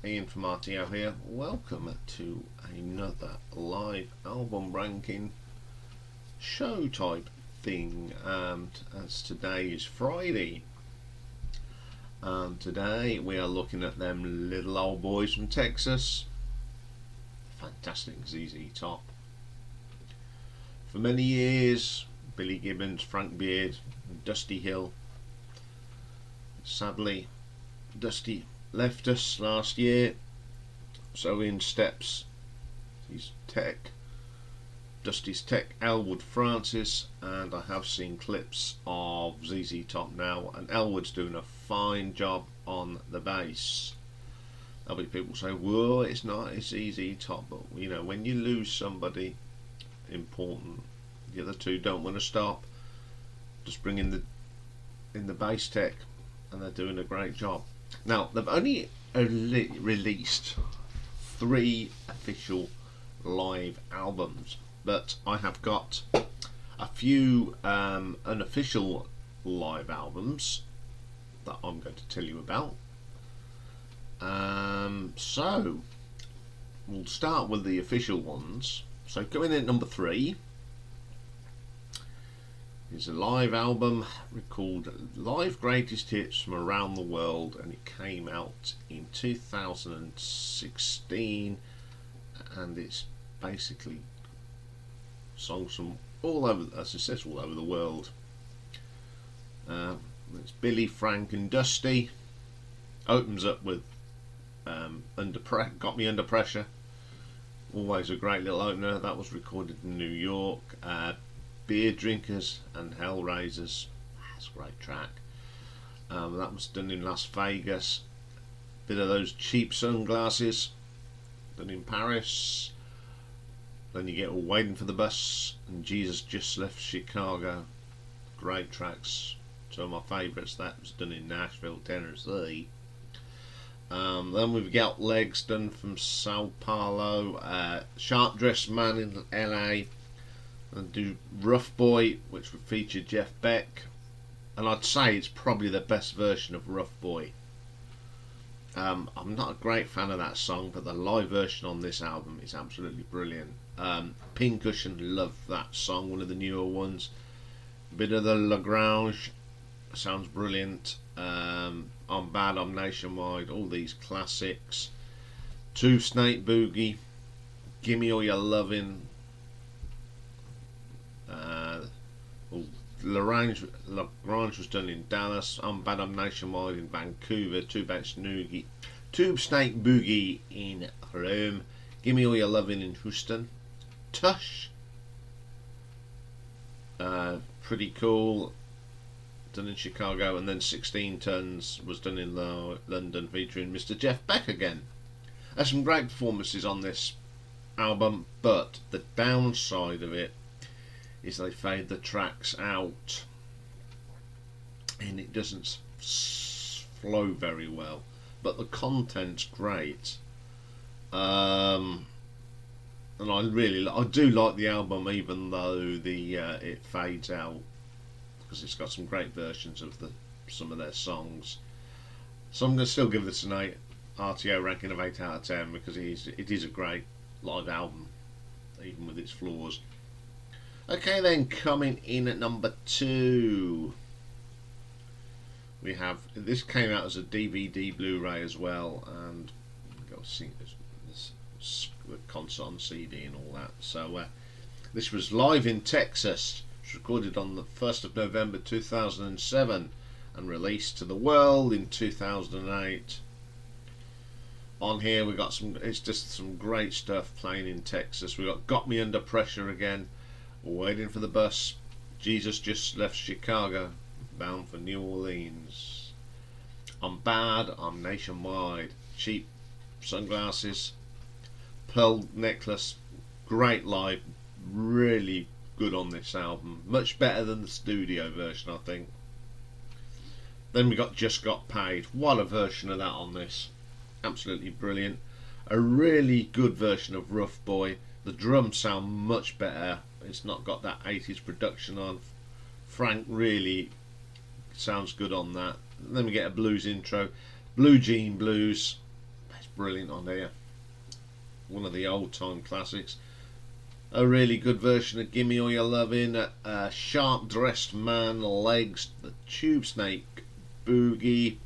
Iain from Montero here. Welcome to another live album ranking show type thing. And as today is Friday, and today we are looking at them little old boys from Texas. Fantastic ZZ Top. For many years, Billy Gibbons, Frank Beard, Dusty Hill. Sadly, Dusty left us last year, so in steps his tech, Dusty's tech, Elwood Francis, and I have seen clips of ZZ Top now, and Elwood's doing a fine job on the bass. There'll be people say, "Whoa, it's not, it's ZZ Top," but you know, when you lose somebody important, the other two don't want to stop. Just bring in the bass tech, and they're doing a great job. Now, they've only released 3 official live albums, but I have got a few unofficial live albums that I'm going to tell you about. So, we'll start with the official ones. So, coming in at number 3 is a live album called Live Greatest Hits from Around the World, and it came out in 2016, and it's basically songs from all over, as I said, all over the world. It's Billy, Frank and Dusty. Opens up with Got Me Under Pressure. Always a great little opener. That was recorded in New York. Beer Drinkers and Hellraisers. That's a great track. That was done in Las Vegas. Bit of those cheap sunglasses, done in Paris. Then you get All Waiting for the Bus and Jesus Just Left Chicago. Great tracks. Two of my favourites. That was done in Nashville, Tennessee. Then we've got Legs, done from Sao Paulo. Sharp Dressed Man in LA. And do Rough Boy, which would feature Jeff Beck, and I'd say it's probably the best version of Rough Boy. I'm not a great fan of that song, but the live version on this album is absolutely brilliant. Pincushion, love that song, one of the newer ones. Bit of the Lagrange, sounds brilliant. I'm Bad, I'm Nationwide, all these classics. Two Snake Boogie, Gimme All Your Lovin'. Lagrange was done in Dallas. I'm Bad, I'm Nationwide in Vancouver. Tube Snake Boogie in Rome. Gimme All Your Lovin' in Houston. Tush, pretty cool, done in Chicago. And then 16 Tons was done in London, featuring Mr. Jeff Beck again. There's some great performances on this album, but the downside of it is they fade the tracks out and it doesn't flow very well, but the content's great. And I do like the album, even though it fades out, because it's got some great versions of some of their songs. So I'm going to still give this an 8 RTO ranking of 8 out of 10, because it is a great live album, even with its flaws. Okay, then, coming in at number 2, we have, this came out as a DVD Blu-ray as well, and got to see this concert on CD and all that. So this was Live in Texas. It was recorded on the 1st of November 2007 and released to the world in 2008. On here we got it's just some great stuff playing in Texas. We got Me Under Pressure again. Waiting for the Bus, Jesus Just Left Chicago, Bound for New Orleans. I'm Bad, I'm Nationwide, Cheap Sunglasses, Pearl Necklace, great live, really good on this album, much better than the studio version, I think. Then we got Just Got Paid. What a version of that on this, absolutely brilliant. A really good version of Rough Boy. The drums sound much better. It's not got that 80s production on. Frank really sounds good on that. And then we get a blues intro. Blue Jean Blues. It's brilliant on here. One of the old time classics. A really good version of Gimme All Your Lovin', a Sharp Dressed Man, Legs, the Tube Snake, Boogie,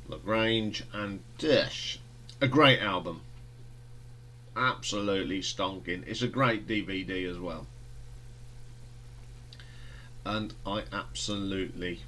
Lagrange and Dish. A great album. Absolutely stonking. It's a great DVD as well. And I absolutely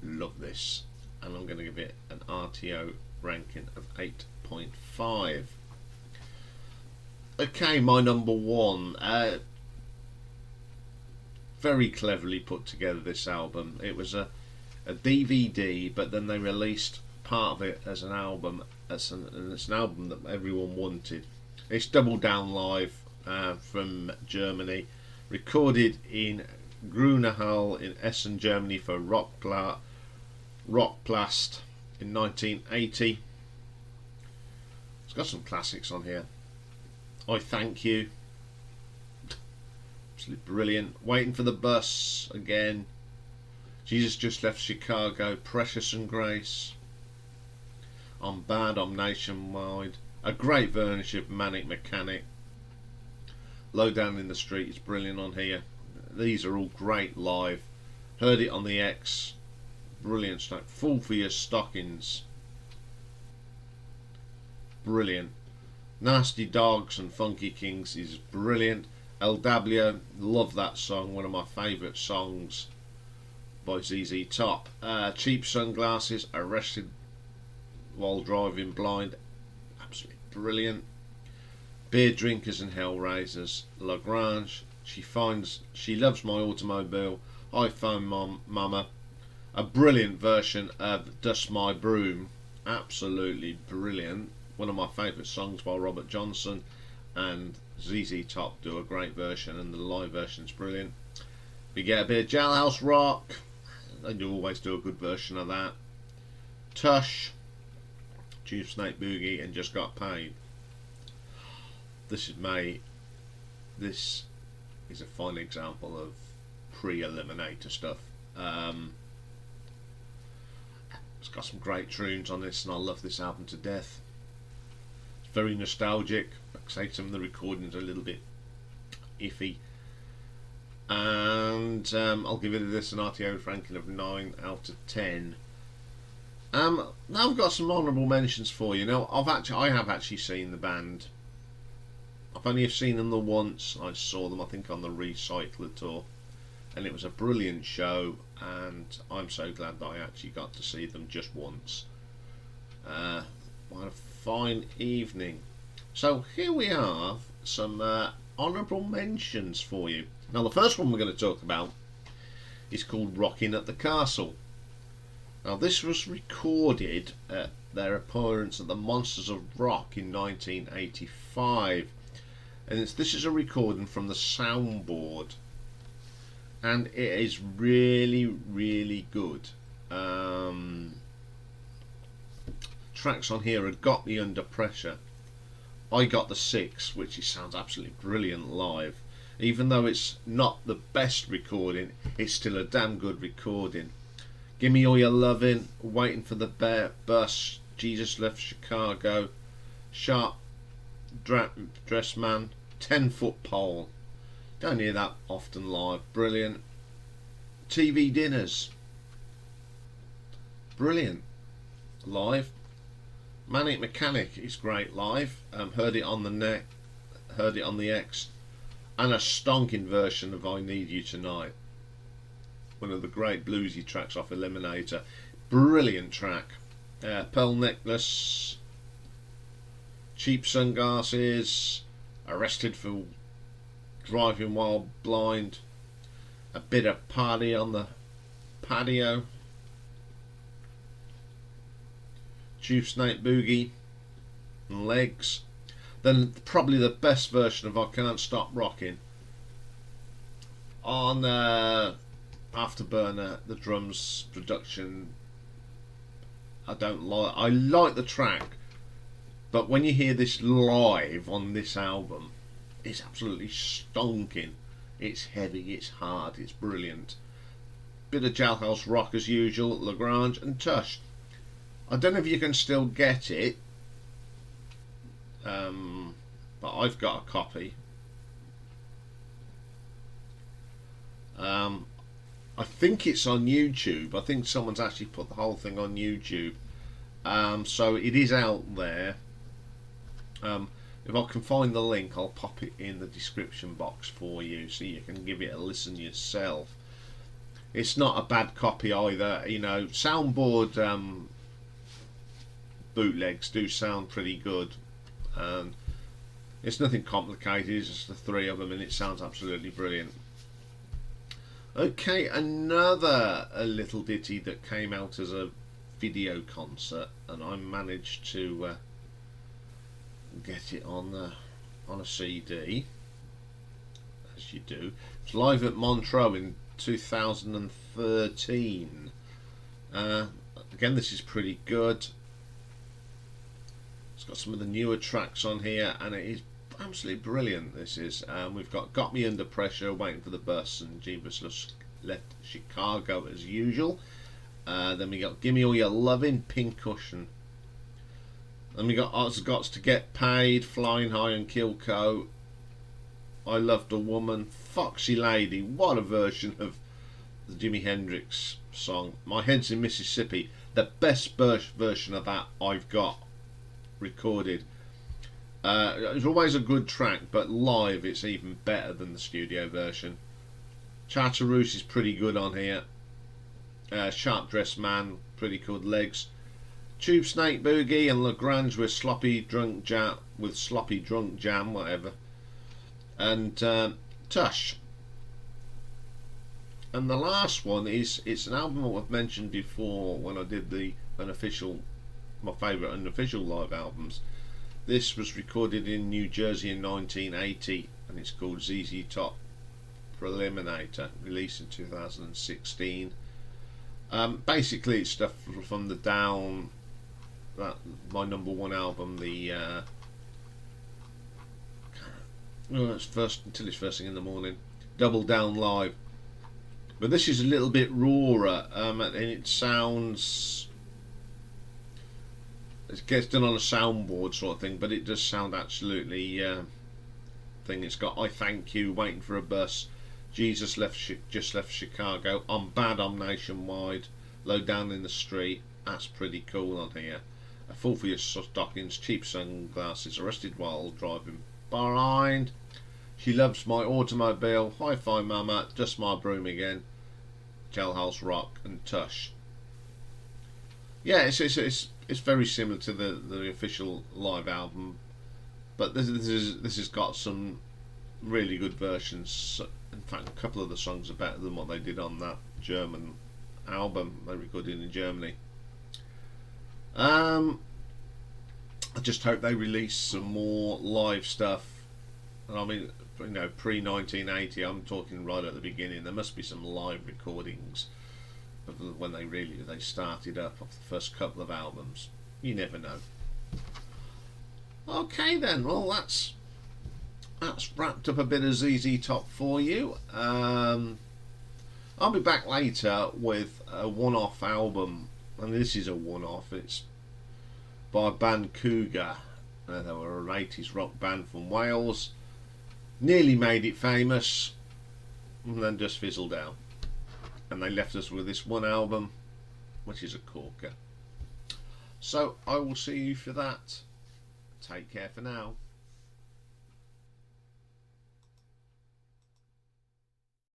love this. And I'm going to give it an RTO ranking of 8.5. Okay, my number one. Very cleverly put together, this album. It was a DVD, but then they released part of it as an album, and it's an album that everyone wanted. It's Double Down Live from Germany, recorded in Grunewald in Essen, Germany for Rockplast in 1980. It's got some classics on here. I Thank You, absolutely brilliant. Waiting for the Bus again. Jesus Just Left Chicago, Precious and Grace. I'm Bad, I'm Nationwide. A great version of Manic Mechanic. Low Down in the Street is brilliant on here. These are all great live. Heard It on the X, brilliant stuff. Fall for Your Stockings, brilliant. Nasty Dogs and Funky Kings is brilliant. LW, love that song, one of my favourite songs by ZZ Top. Cheap Sunglasses, Arrested While Driving Blind, absolutely brilliant. Beer Drinkers and Hellraisers, Lagrange, She Loves My Automobile, iPhone Mama, a brilliant version of Dust My Broom, absolutely brilliant. One of my favourite songs by Robert Johnson, and ZZ Top do a great version, and the live version's brilliant. We get a bit of Jailhouse Rock, they do always do a good version of that. Tush, Tube Snake Boogie and Just Got Paid. This is a fine example of pre-Eliminator stuff. It's got some great tunes on this, and I love this album to death. It's very nostalgic. Like I say, some of the recordings are a little bit iffy, and I'll give it this an RTO ranking of 9 out of 10. Now I've got some honourable mentions for you. Now I have actually seen the band. I've only seen them the once. I saw them, I think, on the Recycler tour, and it was a brilliant show, and I'm so glad that I actually got to see them just once. What a fine evening. So here we are, some honourable mentions for you. Now the first one we're going to talk about is called Rockin at the Castle. Now this was recorded at their appearance at the Monsters of Rock in 1985, and this is a recording from the soundboard, and it is really good. Tracks on here are Got Me Under Pressure, I Got the Six, which sounds absolutely brilliant live. Even though it's not the best recording, it's still a damn good recording. Gimme All Your Lovin', Waiting for the Bus, Jesus Left Chicago, Sharp Dressed Man, 10-Foot Pole. Don't hear that often live. Brilliant. TV Dinners, brilliant live. Manic Mechanic is great live. Heard It on the X, and a stonking version of I Need You Tonight, one of the great bluesy tracks off Eliminator. Brilliant track. Pearl Necklace, Cheap Sunglasses, Arrested for Driving While Blind, a bit of Party on the Patio, Tube Snake Boogie and Legs. Then probably the best version of I Can't Stop Rocking on Afterburner. The drums production, I like the track, but when you hear this live on this album, it's absolutely stonking. It's heavy, it's hard, it's brilliant. Bit of Jailhouse Rock as usual, Lagrange and Tush. I don't know if you can still get it, but I've got a copy. I think it's on YouTube. I think someone's actually put the whole thing on YouTube. So it is out there. If I can find the link, I'll pop it in the description box for you so you can give it a listen yourself. It's not a bad copy either. You know, soundboard bootlegs do sound pretty good. It's nothing complicated, it's just the three of them, and it sounds absolutely brilliant. Okay, another little ditty that came out as a video concert, and I managed to get it on a CD, as you do. It's live at Montero in 2013. Again, this is pretty good. It's got some of the newer tracks on here, and it is absolutely brilliant. This is. We've got Me Under Pressure, Waiting for the Bus, and Jeebus Left Chicago as usual. Then we got Gimme All Your Lovin', Pincushion. Then we got Odds Gots to Get Paid, Flying High, and Kilco. I Loved a Woman, Foxy Lady. What a version of the Jimi Hendrix song. My Head's in Mississippi. The best version of that I've got recorded. It's always a good track, but live it's even better than the studio version. Chartreuse is pretty good on here. Sharp Dressed Man, pretty good. Legs. Tube Snake Boogie and Lagrange with Sloppy Drunk Jam, whatever. And Tush. And the last one it's an album that I've mentioned before when I did my favourite unofficial live albums. This was recorded in New Jersey in 1980, and it's called ZZ Top Preliminator, released in 2016. Basically it's stuff from the Down, my number one album, it's first thing in the morning, Double Down Live. But this is a little bit rawer, and it sounds, it gets done on a soundboard sort of thing, but it does sound absolutely thing. It's got I Thank You, Waiting for a Bus, Jesus Just Left Chicago, I'm Bad, I'm Nationwide, Low Down in the Street. That's pretty cool on here. A Fool for Your Stockings, Cheap Sunglasses, Arrested While Driving Blind, She Loves My Automobile, Hi-Fi Mama, Just My Broom Again, Jailhouse Rock, and Tush. Yeah, it's very similar to the official live album, but this has got some really good versions. In fact, a couple of the songs are better than what they did on that German album they recorded in Germany. I just hope they release some more live stuff. And I mean, you know, pre-1980, I'm talking right at the beginning. There must be some live recordings of when they started up off the first couple of albums. You never know. Okay then, well that's wrapped up a bit of ZZ Top for you. I'll be back later with a one-off album, and this is a one-off. It's by a band Cougar. They were an 80s rock band from Wales. Nearly made it famous, and then just fizzled out. And they left us with this one album, which is a corker. So I will see you for that. Take care for now.